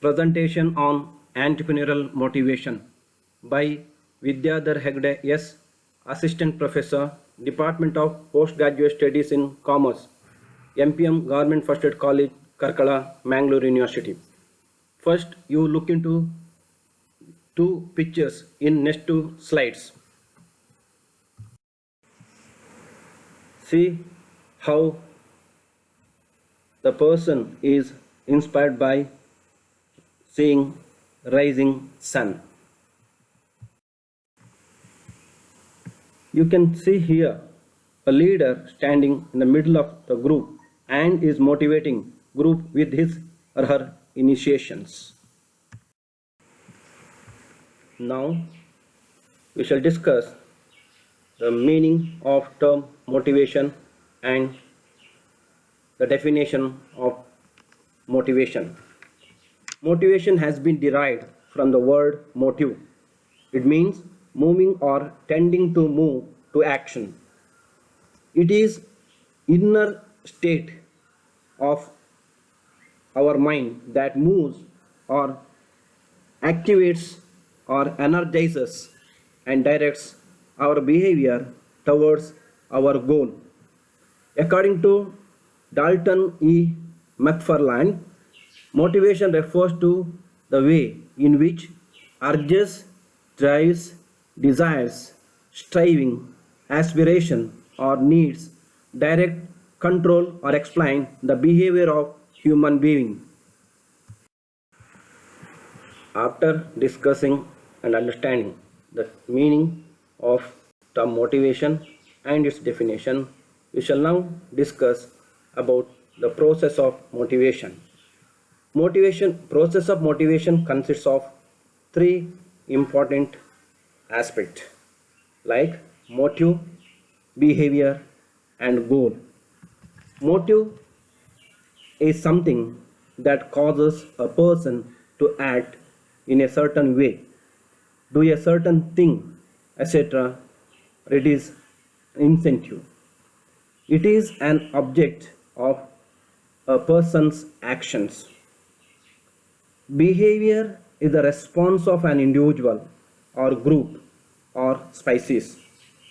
Presentation on Entrepreneurial Motivation by Vidyadhar Hegde S. Assistant Professor, Department of Postgraduate Studies in Commerce, MPM Government First Aid College, Karkala, Mangalore University. First, you look into two pictures in next two slides. See how the person is inspired by seeing rising sun. You can see here a leader standing in the middle of the group and is motivating group with his or her initiations. Now we shall discuss the meaning of term motivation and the definition of motivation. Motivation has been derived from the word motive. It means moving or tending to move to action. It is inner state of our mind that moves or activates or energizes and directs our behavior towards our goal. According to Dalton E. McFarland, motivation refers to the way in which urges, drives, desires, striving, aspiration, or needs direct, control, or explain the behavior of human being. After discussing and understanding the meaning of term motivation and its definition, we shall now discuss about the process of motivation. Process of motivation consists of three important aspects like motive, behavior, and goal. Motive is something that causes a person to act in a certain way, do a certain thing, etc. It is incentive. It is an object of a person's actions. Behavior is the response of an individual or group or species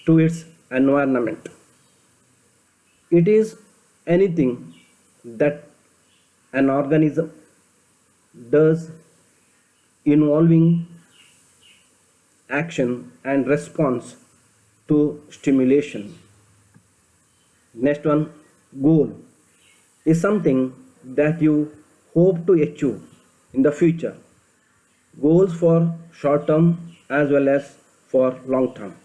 to its environment. It is anything that an organism does involving action and response to stimulation. Next one, goal is something that you hope to achieve in the future. Goals for short term as well as for long term.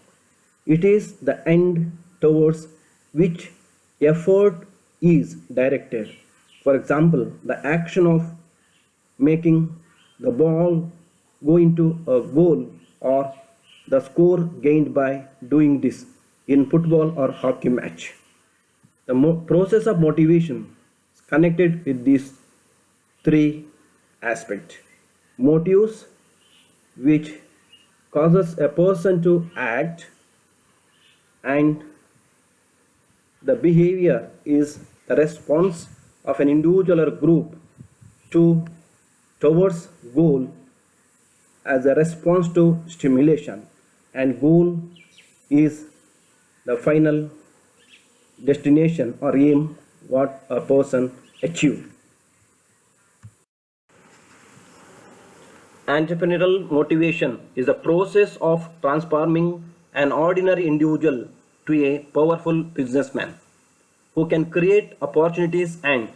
It is the end towards which effort is directed. For example, the action of making the ball go into a goal or the score gained by doing this in football or hockey match. The process of motivation is connected with these three aspects. Motives, which causes a person to act, and the behavior is the response of an individual or group towards goal as a response to stimulation, and goal is the final destination or aim what a person achieves. Entrepreneurial motivation is the process of transforming an ordinary individual to a powerful businessman who can create opportunities and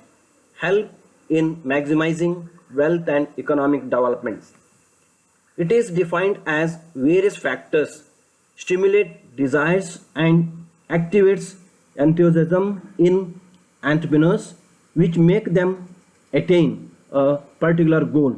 help in maximizing wealth and economic development. It is defined as various factors stimulate desires and activates enthusiasm in entrepreneurs which make them attain a particular goal.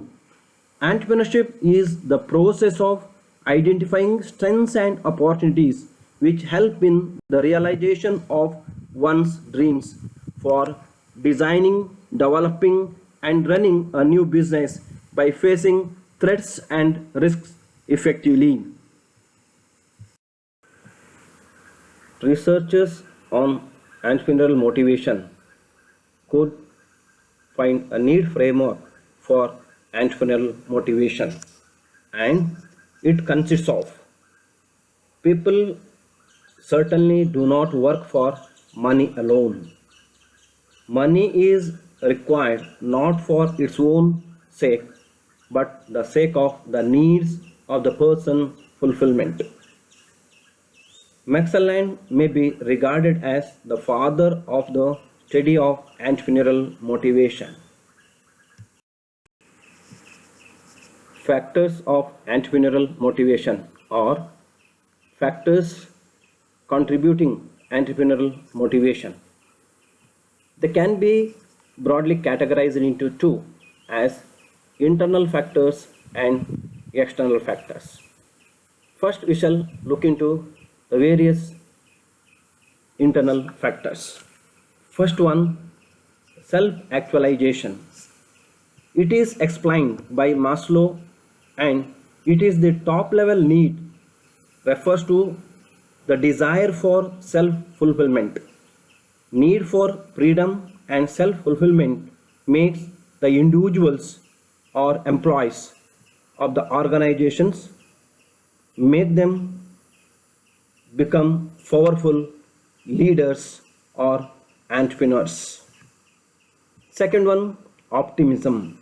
Entrepreneurship is the process of identifying strengths and opportunities which help in the realization of one's dreams for designing, developing, and running a new business by facing threats and risks effectively. Researchers on entrepreneurial motivation could find a need framework for entrepreneurial motivation, and it consists of people certainly do not work for money alone. Money is required not for its own sake, but the sake of the needs of the person fulfillment. Maxwell may be regarded as the father of the study of entrepreneurial motivation. Factors of entrepreneurial motivation or factors contributing entrepreneurial motivation. They can be broadly categorized into two as internal factors and external factors. First, we shall look into the various internal factors. First one, self-actualization. It is explained by Maslow and it is the top level need, refers to the desire for self-fulfillment. Need for freedom and self-fulfillment makes the individuals or employees of the organizations make them become powerful leaders or entrepreneurs. Second one, optimism.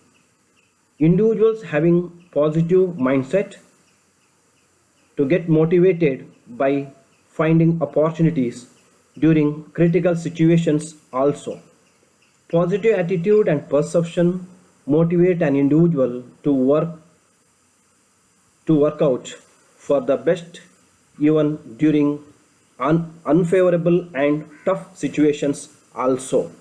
Individuals having positive mindset to get motivated by finding opportunities during critical situations also. Positive attitude and perception motivate an individual to work out for the best even during unfavorable and tough situations also.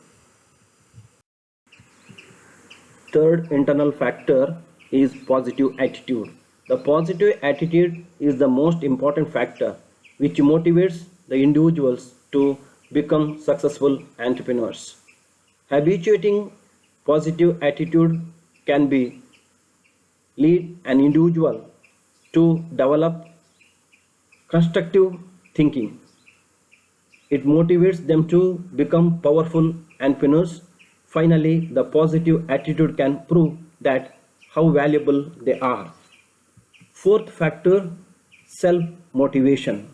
Third internal factor is positive attitude. The positive attitude is the most important factor which motivates the individuals to become successful entrepreneurs. Habituating positive attitude can be lead an individual to develop constructive thinking. It motivates them to become powerful entrepreneurs. Finally, the positive attitude can prove that how valuable they are. Fourth factor, self motivation.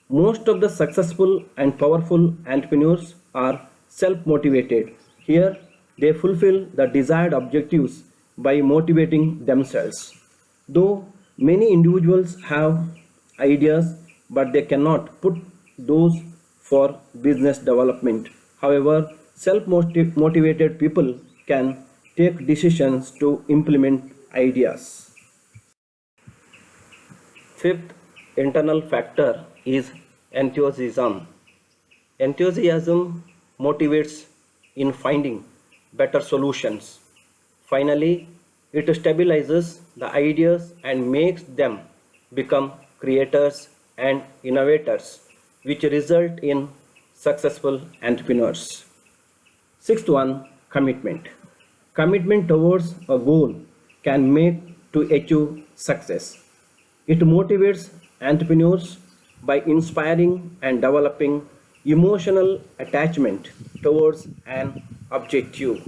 Most of the successful and powerful entrepreneurs are self motivated. Here, they fulfill the desired objectives by motivating themselves. Though many individuals have ideas, but they cannot put those for business development. However, self motivated people can take decisions to implement ideas. Fifth internal factor is enthusiasm. Enthusiasm motivates in finding better solutions. Finally, it stabilizes the ideas and makes them become creators and innovators, which result in successful entrepreneurs. Sixth one, commitment. Commitment towards a goal can make to achieve success. It motivates entrepreneurs by inspiring and developing emotional attachment towards an objective.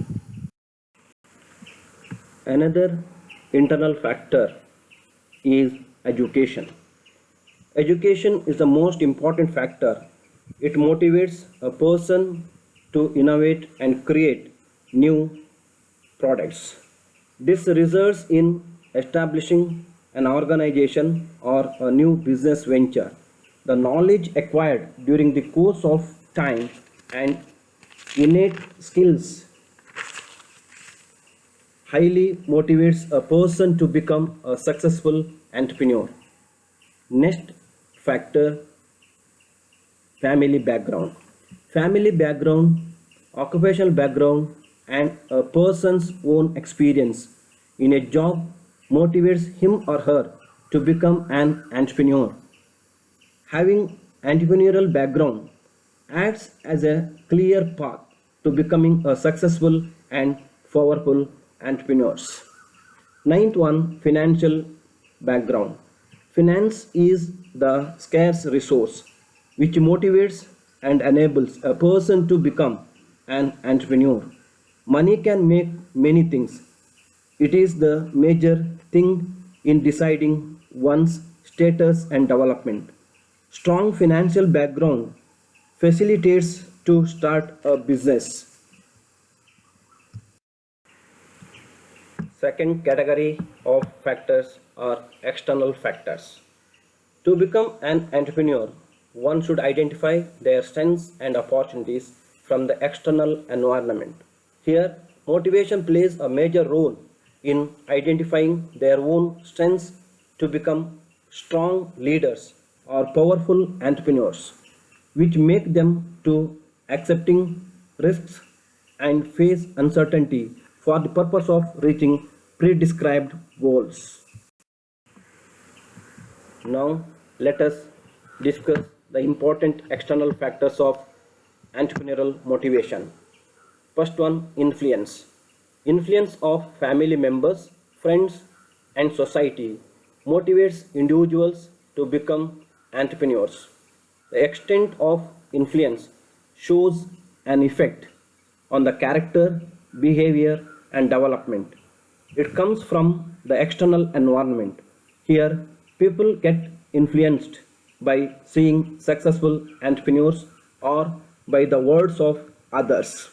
Another internal factor is education. Education is the most important factor. It motivates a person to innovate and create new products. This results in establishing an organization or a new business venture. The knowledge acquired during the course of time and innate skills highly motivates a person to become a successful entrepreneur. Next factor, family background. Family background, occupational background, and a person's own experience in a job motivates him or her to become an entrepreneur. Having entrepreneurial background acts as a clear path to becoming a successful and powerful entrepreneurs. Ninth one, financial background. Finance is the scarce resource which motivates and enables a person to become an entrepreneur. Money can make many things, It is the major thing in deciding one's status and development. Strong financial background facilitates to start a business. Second category of factors are external factors. To become an entrepreneur, one should identify their strengths and opportunities from the external environment. Here, motivation plays a major role in identifying their own strengths to become strong leaders or powerful entrepreneurs, which make them to accepting risks and face uncertainty for the purpose of reaching pre-described goals. Now, let us discuss the important external factors of entrepreneurial motivation. First one, influence. Influence of family members, friends, and society motivates individuals to become entrepreneurs. The extent of influence shows an effect on the character, behavior, and development. It comes from the external environment. Here, people get influenced by seeing successful entrepreneurs or by the words of others.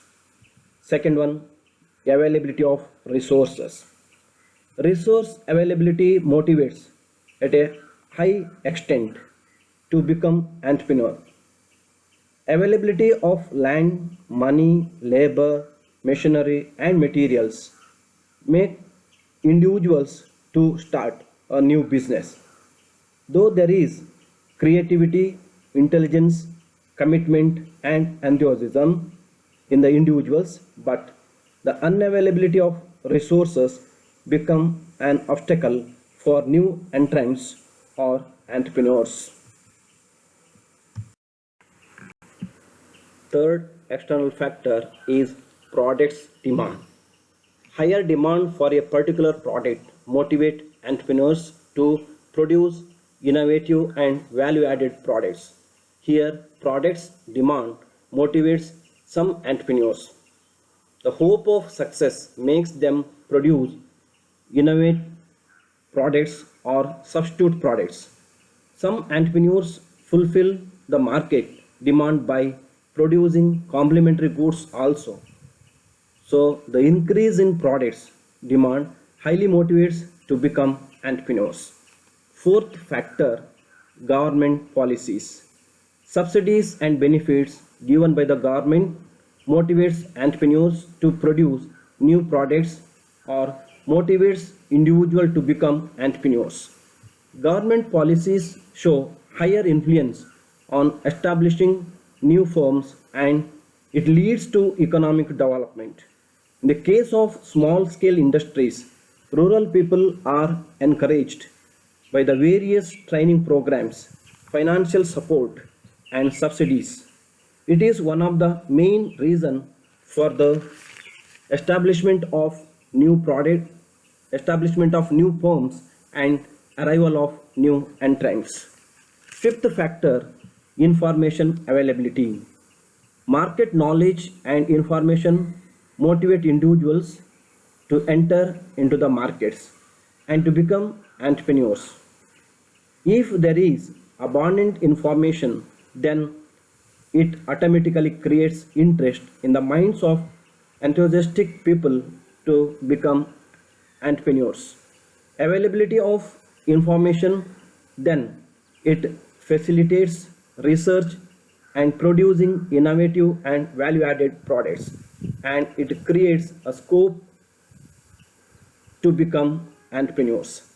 Second one, availability of resources. Resource availability motivates at a high extent to become entrepreneur. Availability of land, money, labor, machinery, and materials make individuals to start a new business. Though there is creativity, intelligence, commitment, and enthusiasm in the individuals, but the unavailability of resources become an obstacle for new entrants or entrepreneurs. Third external factor is products demand. Higher demand for a particular product motivate entrepreneurs to produce innovative and value-added products. Here, products demand motivates some entrepreneurs. The hope of success makes them produce innovate products or substitute products. Some entrepreneurs fulfill the market demand by producing complementary goods also. So the increase in products demand highly motivates to become entrepreneurs. Fourth factor, government policies. Subsidies and benefits given by the government motivates entrepreneurs to produce new products or motivates individuals to become entrepreneurs. Government policies show higher influence on establishing new firms and it leads to economic development. In the case of small scale industries, rural people are encouraged by the various training programs, financial support, and subsidies. It is one of the main reasons for the establishment of new product, establishment of new firms, and arrival of new entrants. Fifth factor, information availability. Market knowledge and information motivate individuals to enter into the markets and to become entrepreneurs. If there is abundant information, then it automatically creates interest in the minds of enthusiastic people to become entrepreneurs. Availability of information, then it facilitates research and producing innovative and value added products and it creates a scope to become entrepreneurs.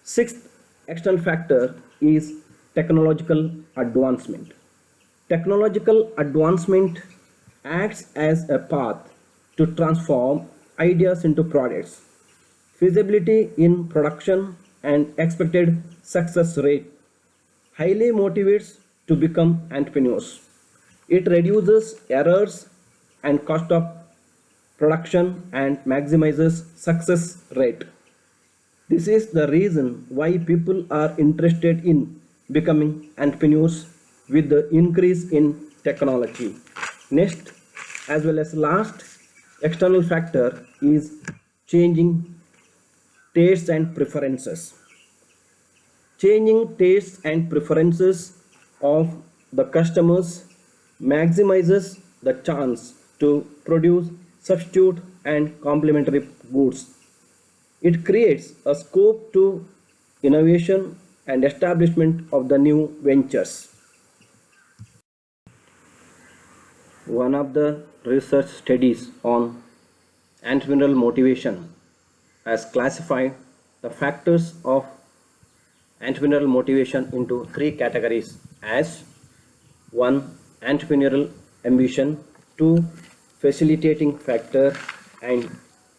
Sixth external factor is technological advancement. Technological advancement acts as a path to transform ideas into products. Feasibility in production and expected success rate highly motivates to become entrepreneurs. It reduces errors and cost of production and maximizes success rate. This is the reason why people are interested in becoming entrepreneurs with the increase in technology. Next, as well as last external factor is changing tastes and preferences. Changing tastes and preferences of the customers maximizes the chance to produce substitute and complementary goods. It creates a scope to innovation and establishment of the new ventures. One of the research studies on entrepreneurial motivation has classified the factors of entrepreneurial motivation into three categories as 1. Entrepreneurial ambition, 2. Facilitating factor, and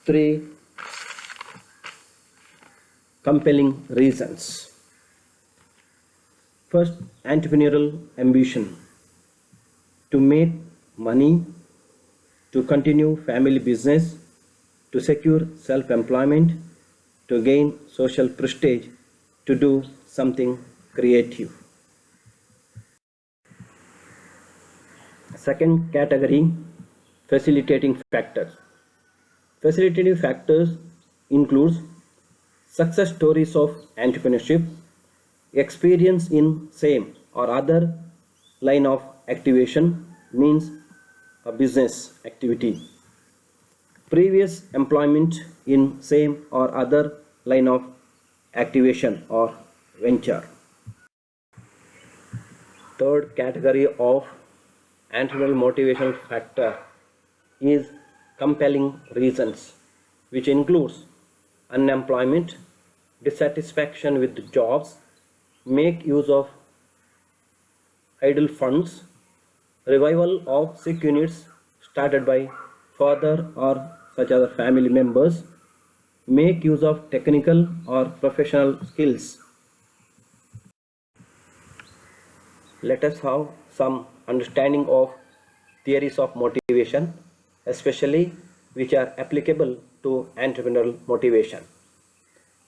3. Compelling reasons. First, entrepreneurial ambition to make money, to continue family business, to secure self employment, to gain social prestige, to do something creative. Second category, facilitating factors. Facilitating factors includes success stories of entrepreneurship, experience in same or other line of activation means a business activity, previous employment in same or other line of activation or venture. Third category of entrepreneurial motivational factor is compelling reasons, which includes unemployment, dissatisfaction with jobs, make use of idle funds, revival of sick units started by father or such other family members, make use of technical or professional skills. Let us have some understanding of theories of motivation, especially which are applicable to entrepreneurial motivation.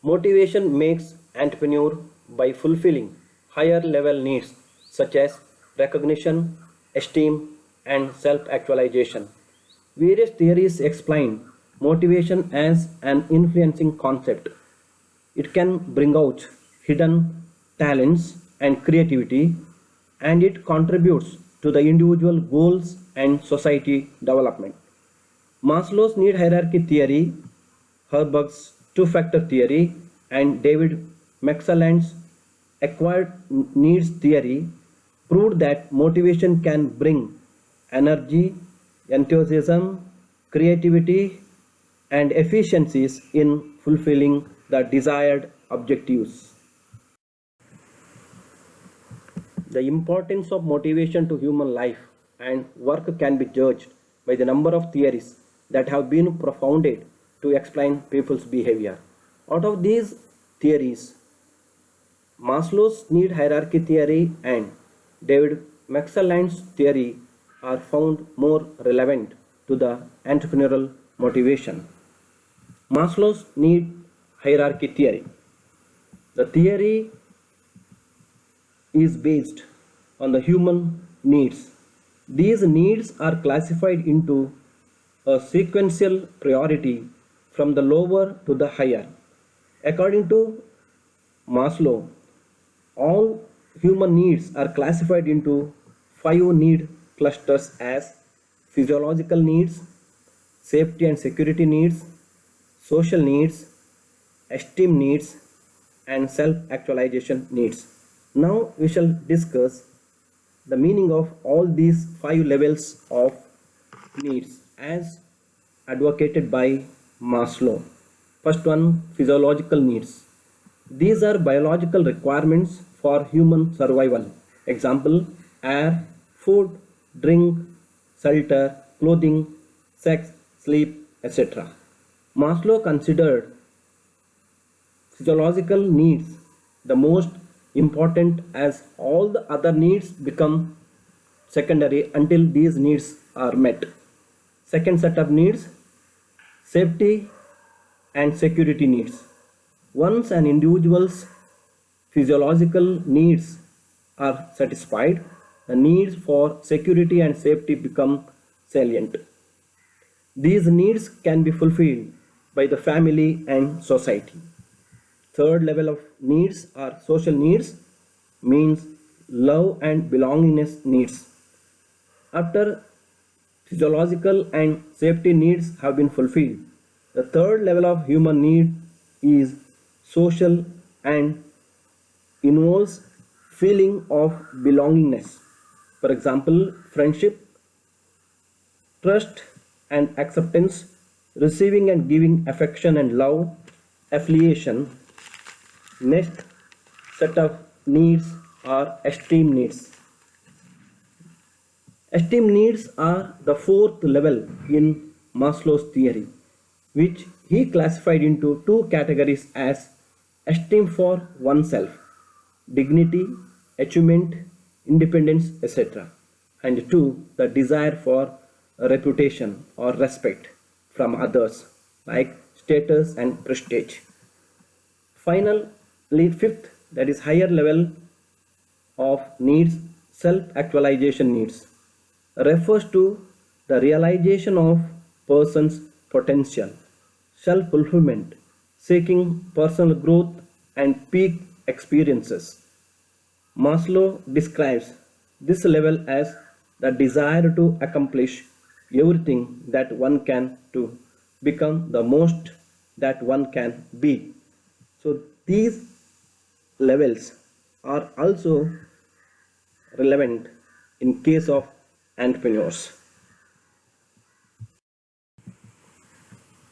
Motivation makes entrepreneur by fulfilling higher level needs such as recognition, esteem, and self-actualization. Various theories explain motivation as an influencing concept. It can bring out hidden talents and creativity, and it contributes to the individual goals and society development. Maslow's need hierarchy theory, Herberg's two-factor theory, and David McClelland's acquired needs theory proved that motivation can bring energy, enthusiasm, creativity, and efficiencies in fulfilling the desired objectives. The importance of motivation to human life and work can be judged by the number of theories that have been propounded to explain people's behavior. Out of these theories, Maslow's need hierarchy theory and David McClelland's theory are found more relevant to the entrepreneurial motivation. Maslow's need hierarchy theory. The theory is based on the human needs. These needs are classified into a sequential priority from the lower to the higher. According to Maslow, all human needs are classified into 5 need clusters as physiological needs, safety and security needs, social needs, esteem needs, and self-actualization needs. Now we shall discuss the meaning of all these 5 levels of needs as advocated by Maslow. First one, physiological needs. These are biological requirements for human survival. Example, air, food, drink, shelter, clothing, sex, sleep, etc. Maslow considered physiological needs the most important, as all the other needs become secondary until these needs are met. Second set of needs, safety and security needs. Once an individual's physiological needs are satisfied, the needs for security and safety become salient. These needs can be fulfilled by the family and society. Third level of needs are social needs, means love and belongingness needs. After physiological and safety needs have been fulfilled, the third level of human need is social and involves feeling of belongingness. For example, friendship, trust and acceptance, receiving and giving affection and love, affiliation. Next set of needs are esteem needs. Esteem needs are the fourth level in Maslow's theory, which he classified into two categories as esteem for oneself, dignity, achievement, independence, etc., and two, the desire for a reputation or respect from others, like status and prestige. Finally, fifth, that is higher level of needs, self-actualization needs, refers to the realization of person's potential, self-fulfillment, seeking personal growth and peak experiences. Maslow describes this level as the desire to accomplish everything that one can to become the most that one can be. So these levels are also relevant in case of entrepreneurs.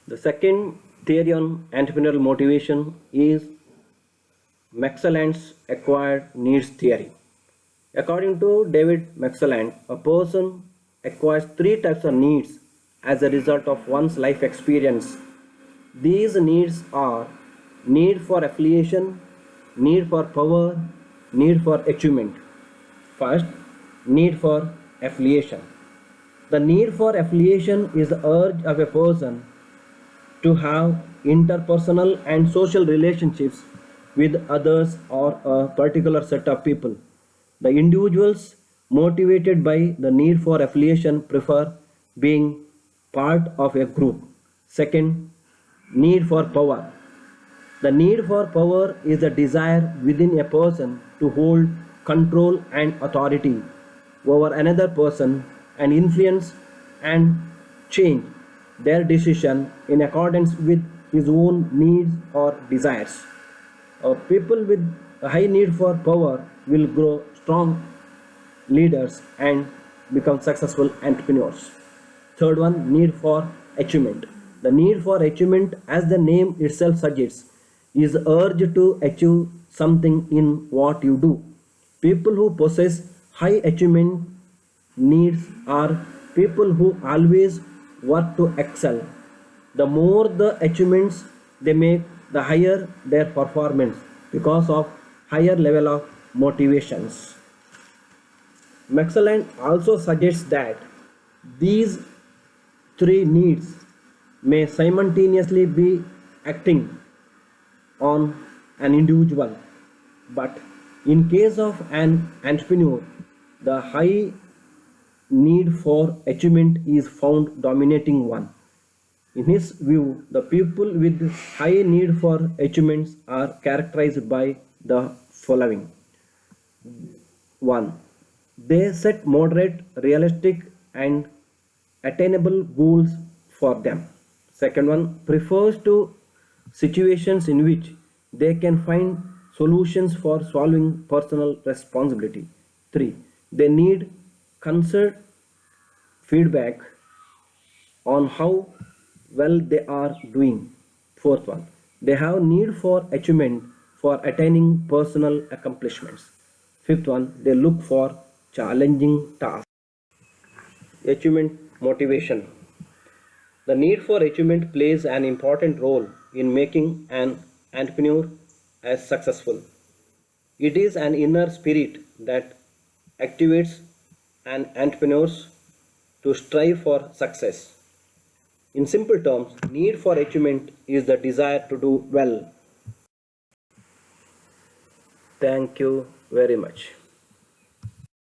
The second theory on entrepreneurial motivation is Mclelland's acquired needs theory. According to David Mclelland, a person acquires three types of needs as a result of one's life experience. These needs are need for affiliation, need for power, need for achievement. First, need for affiliation. The need for affiliation is the urge of a person to have interpersonal and social relationships with others or a particular set of people. The individuals motivated by the need for affiliation prefer being part of a group. Second, need for power. The need for power is a desire within a person to hold control and authority over another person and influence and change their decision in accordance with his own needs or desires. People with a high need for power will grow strong leaders and become successful entrepreneurs. Third one, need for achievement. The need for achievement, as the name itself suggests, is urge to achieve something in what you do. People who possess high achievement needs are people who always work to excel. The more the achievements they make, the higher their performance because of higher level of motivations. Mclelland also suggests that these three needs may simultaneously be acting on an individual, but in case of an entrepreneur, the high need for achievement is found dominating one. In his view, the people with high need for achievements are characterized by the following. 1. They set moderate, realistic, and attainable goals for them. Second one, prefers to situations in which they can find solutions for solving personal responsibility. 3. They need concert feedback on how well they are doing. Fourth one, they have need for achievement for attaining personal accomplishments. Fifth one, they look for challenging tasks. Achievement motivation. The need for achievement plays an important role in making an entrepreneur as successful. It is an inner spirit that activates an entrepreneur to strive for success. In simple terms, need for achievement is the desire to do well. Thank you very much.